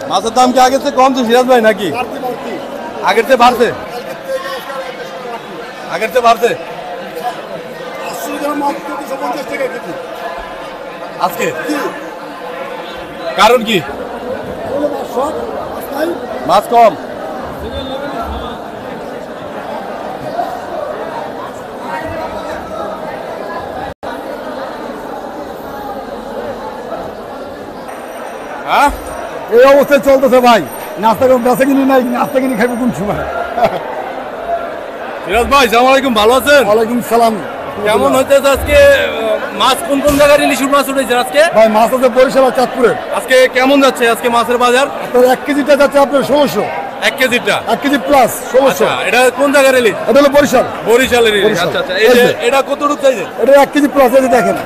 মাছের দাম কি আগের থেকে কমছে সিরাজ ভাই নাকি আগের থেকে বাড়ছে? আগের থেকে বাড়ছে আজকে, কারণ কি? মাছ কম। হ্যাঁ, এই অবস্থায় চলতেছে ভাই। নাস্তা বেচা কিনি নাই, নাস্তা কিনি খাইবে কোন সময়? সিরাজ ভাই আসসালামু আলাইকুম, ভালো আছেন? ওয়ালাইকুম সালাম। কেমন হইতেছে আজকে মাছ? কোন কোন জায়গায় ইলিশের মাছ উঠেছে আজকে? ভাই মাছ আছে বরিশাল আর চাঁদপুরে। আজকে কেমন যাচ্ছে আজকে মাছের বাজার? আপনার 1 কেজিটা যাচ্ছে আপনার 1600। 1 কেজিটা 1 কেজি প্লাস 1600। এটা কোন জায়গার ইলিশ? এটা হলো বরিশাল। বরিশালের ইলিশ। বরিশাল। আচ্ছা আচ্ছা, এই যে এটা কতটুকু চাইছে? এটা 1 কেজি প্লাস, এই যে দেখেন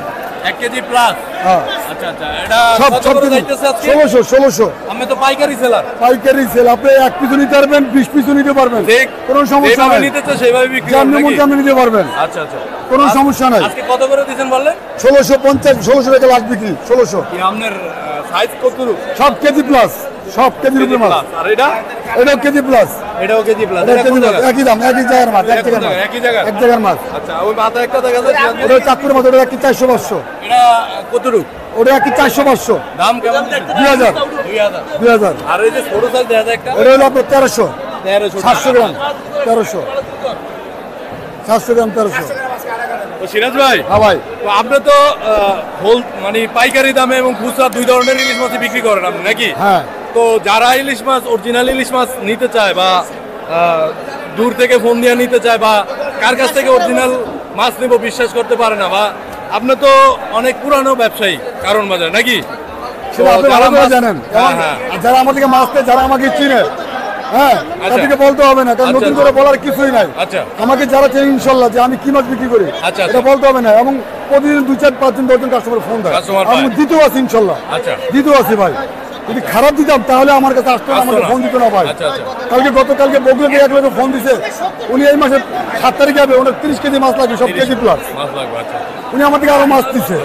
1 কেজি প্লাস। হ্যাঁ আচ্ছা আচ্ছা, এটা সব কত সব করে কেজি যাইতেছে আজকে? 1600। আমি তো পাইকারি সেলার। পাইকারি সেল, আপনি 1 পিসও নিতে পারবেন, 20 পিসও নিতে পারবেন, ঠিক, কোনো সমস্যা যেভাবে নাই। নিতে চাই সেভাবে বিক্রি যেমন করবেন মন নাকি? তেমন নিতে পারবেন, আচ্ছা আচ্ছা, কোনো সমস্যা নাই। আজকে কত করে দিবেন বললেন? 1650, 1600 টাকা লাস্ট বিক্রি। 1600 কি আপনার সাইজ কতটুকু? সব কেজি প্লাস, সব কেজির উপরে মাছ। আর এটা? এটাও কেজি প্লাস, এটাও কেজি প্লাস। এটা কেজি প্লাস, একই দাম, একই জায়গার মাছ, এক জায়গার মাছ, একই জায়গা? এক জায়গার মাছ। আচ্ছা, ওই মাথা একটা দেখা যাচ্ছে ওটা চাঁদপুরের মাছ, ওটা একই 400-500। এটা কতটুকু ওটা একই 400-500। দাম কেমন? 2000। 2000। আর এই যে ছোট সাইজ দেখা যায় একটা এটা হলো আপনার 1300, 1300 700 গ্রাম 1300, 700 গ্রাম 1300। তো সিরাজ ভাই, হ্যাঁ ভাই, তো আপনি তো হোল মানে পাইকারি দামে এবং খুচরা দুই ধরনের ইলিশ মাছ বিক্রি করেন আপনি নাকি? হ্যাঁ। তো যারা ইলিশ মাছ, অরিজিনাল ইলিশ মাছ নিতে চায় বা দূর থেকে ফোন দিয়ে নিতে চায় বা কার কাছ থেকে অরিজিনাল মাছ নেব বিশ্বাস করতে পারে না, বা আপনি তো অনেক পুরানো ব্যবসায়ী কারণ বাজার নাকি? সেটা আপনি ভালো করে জানেন। হ্যাঁ হ্যাঁ, আর যারা আমাদেরকে মাছ দেয়, যারা আমাকে চিনে, হ্যাঁ, তাদেরকে বলতে হবে না, কারণ আচ্ছা, নতুন করে বলার কিছুই নাই। আচ্ছা আমাকে যারা চেনে ইনশাল্লাহ যে আমি কি মাছ বিক্রি করি, আচ্ছা, এটা বলতে হবে না। এবং প্রতিদিন 2, 4, 5 জন 10 জন কাস্টমার ফোন দেয়, কাস্টমার আমি পায়। দিতেও আছি ইনশাল্লাহ, আচ্ছা দিতেও আছি ভাই। যদি খারাপ দিতাম তাহলে আমার কাছে আসতো না, আসতো আমাকে না। ফোন দিত না ভাই। আচ্ছা, আচ্ছা। গতকালকে বগুড়াতে এক লোকে ফোন দিছে, উনি এই মাসে 7 তারিখে যাবে, ওনার 30 কেজি মাছ লাগবে, সব কেজি প্লাস। মাছ লাগবে। আচ্ছা উনি আমার থেকে আরো মাছ দিচ্ছে।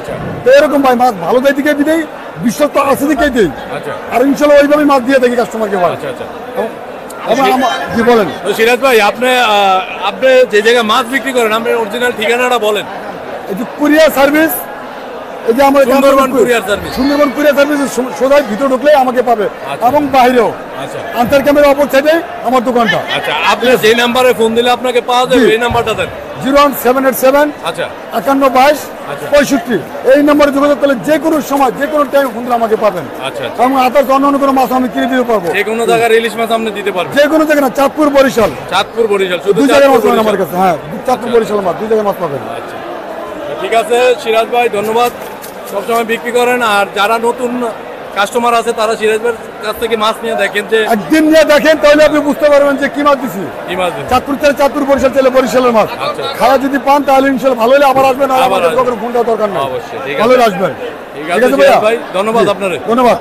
তো এরকম ভাই, মাছ ভালো দেয় দিকে দিই, বিশ্বাস তো আছে দিকেই দিই, আচ্ছা আর ইনশাল্লাহ ওইভাবেই মাছ দিয়ে থাকি কাস্টমারকে ভাই। আচ্ছা আচ্ছা। জি বলেন। তো সিরাজ ভাই, আপনি যে জায়গায় মাছ বিক্রি করেন আপনার অরিজিনাল ঠিকানাটা বলেন। এই যে কুরিয়ার সার্ভিস, এই যে আমার Sundarban courier service. Sundarban courier service সোজা ভিতরে ঢুকলে আমাকে পাবে, আচ্ছা। এবং বাইরেও আচ্ছা আনসার ক্যামেরা অপর সাইডে আমার দোকানটা। আচ্ছা, আপনি যে নাম্বারে ফোন দিলে আপনাকে পাওয়া যাবে, জি। এই নাম্বারটা দেন। 01787 আচ্ছা 5122 আচ্ছা। 65। এই নম্বরে যোগাযোগ করলে যে কোনো সময়, যে কোনো টাইম ফোন দিলে আমাকে পাবেন। আচ্ছা আচ্ছা, এবং আদার্স অন্য কোনো মাছ আমি কিনে দিতে পারবো, যে কোনো জায়গার ইলিশ মাছ আপনি দিতে পারবেন? যে কোনো জায়গায় না, চাঁদপুর বরিশাল চাঁদপুর বরিশাল, শুধু দুই জায়গায় মাছ চাঁদপুর পাবেন আমার বরিশাল। কাছে। হ্যাঁ, চাঁদপুর বরিশাল মাছ, দুই জায়গায় মাছ পাবেন। আচ্ছা, ঠিক আছে সিরাজ ভাই, ধন্যবাদ। সবসময় বিক্রি করেন, আর যারা নতুন কাস্টমার আছে তারা সিরাজ ভাইয়ের কাছ থেকে মাছ নিয়ে দেখেন যে একদিন নিয়ে দেখেন, তাহলে আপনি বুঝতে পারবেন যে কি মাছ দিছি। কি মাছ দিচ্ছে। চাঁদপুর থেকে চাঁদপুর, বরিশাল থেকে বরিশালের মাছ। আচ্ছা। খাওয়া যদি পান তাহলে ইনশাল্লাহ ভালো হলে আবার আসবেন, আর আবার আমাদের আসবেন। ফোন দেওয়ার দরকার নেই, অবশ্যই, ঠিক ভালো আছে। আসবেন। ঠিক আছে সিরাজ ভাই, ধন্যবাদ আপনারে। ধন্যবাদ।